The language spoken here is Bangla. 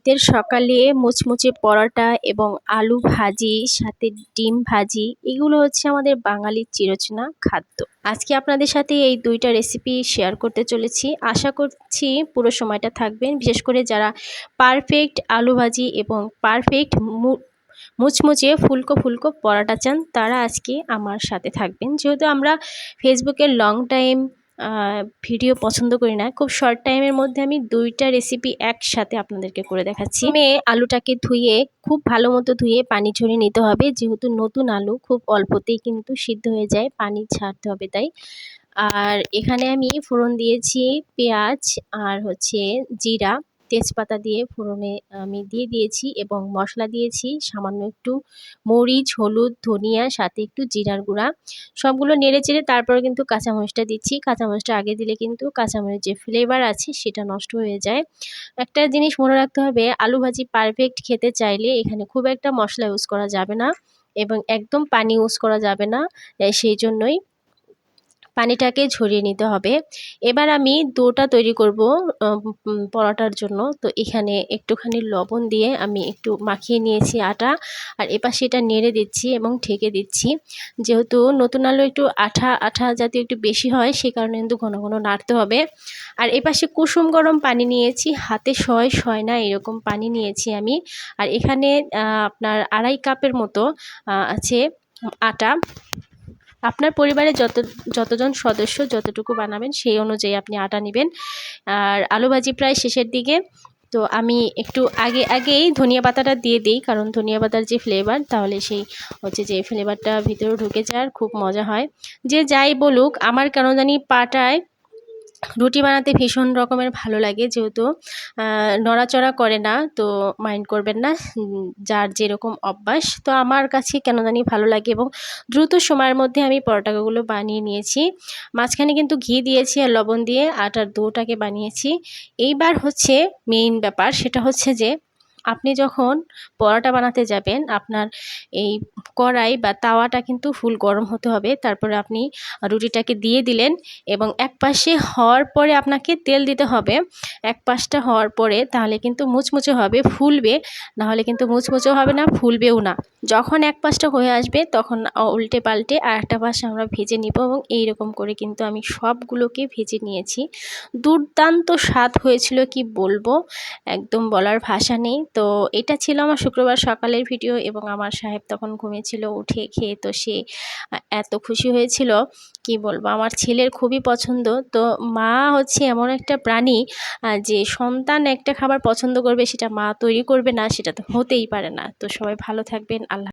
শীতের সকালে মুচমুচে পরোটা এবং আলু ভাজি সাথে ডিম ভাজি এগুলো হচ্ছে আমাদের বাঙালির চিরচেনা খাদ্য। আজকে আপনাদের সাথে এই দুইটা রেসিপি শেয়ার করতে চলেছি। আশা করছি পুরো সময়টা থাকবেন, বিশেষ করে যারা পারফেক্ট আলু ভাজি এবং পারফেক্ট মুচমুচে ফুলকো ফুলকো পরোটা চান তারা আজকে আমার সাথে থাকবেন। যেহেতু আমরা ফেসবুকের লং টাইম ভিডিও পছন্দ করি না, খুব শর্ট টাইমের মধ্যে আমি দুইটা রেসিপি একসাথে আপনাদেরকে করে দেখাচ্ছি। আলুটাকে ধুয়ে খুব ভালো মতো ধুয়ে পানি ঝরিয়ে নিতে হবে, যেহেতু নতুন আলু খুব অল্পতেই কিন্তু সিদ্ধ হয়ে যায়, পানি ছাড়তে হবে তাই। আর এখানে আমি ফোড়ন দিয়েছি পেঁয়াজ আর হচ্ছে জিরা, তেজপাতা দিয়ে ফোড়নে আমি দিয়ে দিয়েছি এবং মশলা দিয়েছি সামান্য একটু মরিচ, হলুদ, ধনিয়া, সাথে একটু জিরার গুঁড়া। সবগুলো নেড়ে চেড়ে তারপর কিন্তু কাঁচামরিচটা দিচ্ছি। কাঁচামরিচটা আগে দিলে কিন্তু কাঁচামরিচ যে ফ্লেভার আছে সেটা নষ্ট হয়ে যায়। একটা জিনিস মনে রাখতে হবে, আলু ভাজি পারফেক্ট খেতে চাইলে এখানে খুব একটা মশলা ইউজ করা যাবে না এবং একদম পানি ইউজ করা যাবে না, সেই জন্যই পানিটাকে ঝরিয়ে নিতে হবে। এবার আমি ডোটা তৈরি করব পরোটার জন্য। তো এখানে একটুখানি লবণ দিয়ে আমি একটু মাখিয়ে নিয়েছি আটা, আর এপাশে এটা নেড়ে দিচ্ছি এবং ঢেকে দিচ্ছি। যেহেতু নতুন আলু একটু আঠা আঠা জাতীয় একটু বেশি হয়, সে কারণে কিন্তু ঘন ঘন নাড়তে হবে। আর এপাশে কুসুম গরম পানি নিয়েছি, হাতে সয় না এরকম পানি নিয়েছি আমি। আর এখানে আপনার 2.5 কাপের মতো আছে আটা। আপনার পরিবারে যতজন সদস্য যতটুকু বানাবেন সেই অনুযায়ী আপনি আটা নেবেন। আর আলু ভাজি প্রায় শেষের দিকে, তো আমি একটু আগেই ধনিয়া পাতাটা দিয়ে দিই, কারণ ধনিয়া পাতার যে ফ্লেভার, তাহলে সেই হচ্ছে যে ফ্লেভারটা ভিতরে ঢুকে যায় আর খুব মজা হয়। যে যাই বলুক, আমার কেন জানি পাটায় রুটি বানাতে ভীষণ রকমের ভালো লাগে, যেহেতু নড়াচড়া করে না, তো মাইন্ড করবেন না, যার যেরকম অভ্যাস। তো আমার কাছে কেন জানি ভালো লাগে এবং দ্রুত সময়ের মধ্যে আমি পরোটাগুলো বানিয়ে নিয়েছি। মাঝখানে কিন্তু ঘি দিয়েছি আর লবণ দিয়ে আটার ডোটাকে বানিয়েছি। এইবার হচ্ছে মেইন ব্যাপার, সেটা হচ্ছে যে আপনি যখন পরোটা বানাতে যাবেন, আপনার এই কড়াই বা তাওয়াটা কিন্তু ফুল গরম হতে হবে। তারপরে আপনি রুটিটাকে দিয়ে দিলেন এবং এক পাশে হওয়ার পরে আপনাকে তেল দিতে হবে। এক পাশটা হওয়ার পরে তাহলে কিন্তু মুচমুচে হবে, ফুলবে, নাহলে কিন্তু মুচমুচেও হবে না, ফুলবেও না। যখন এক পাশটা হয়ে আসবে তখন উল্টে পাল্টে আর একটা পাশ আমরা ভেজে নিব এবং এইরকম করে কিন্তু আমি সবগুলোকে ভেজে নিয়েছি। দুর্দান্ত স্বাদ হয়েছিল, কি বলবো, একদম বলার ভাষা নেই। তো এটা ছিল আমার শুক্রবার সকালের ভিডিও এবং আমার সাহেব তখন ঘুমিয়েছিল, উঠে খেয়ে তো সে এত খুশি হয়েছিল কি বলবো। আমার ছেলের খুবই পছন্দ। তো মা হচ্ছে এমন একটা প্রাণী, যে সন্তান একটা খাবার পছন্দ করবে সেটা মা তৈরি করবে না, সেটা তো হতেই পারে না। তো সবাই ভালো থাকবেন। আল্লাহ।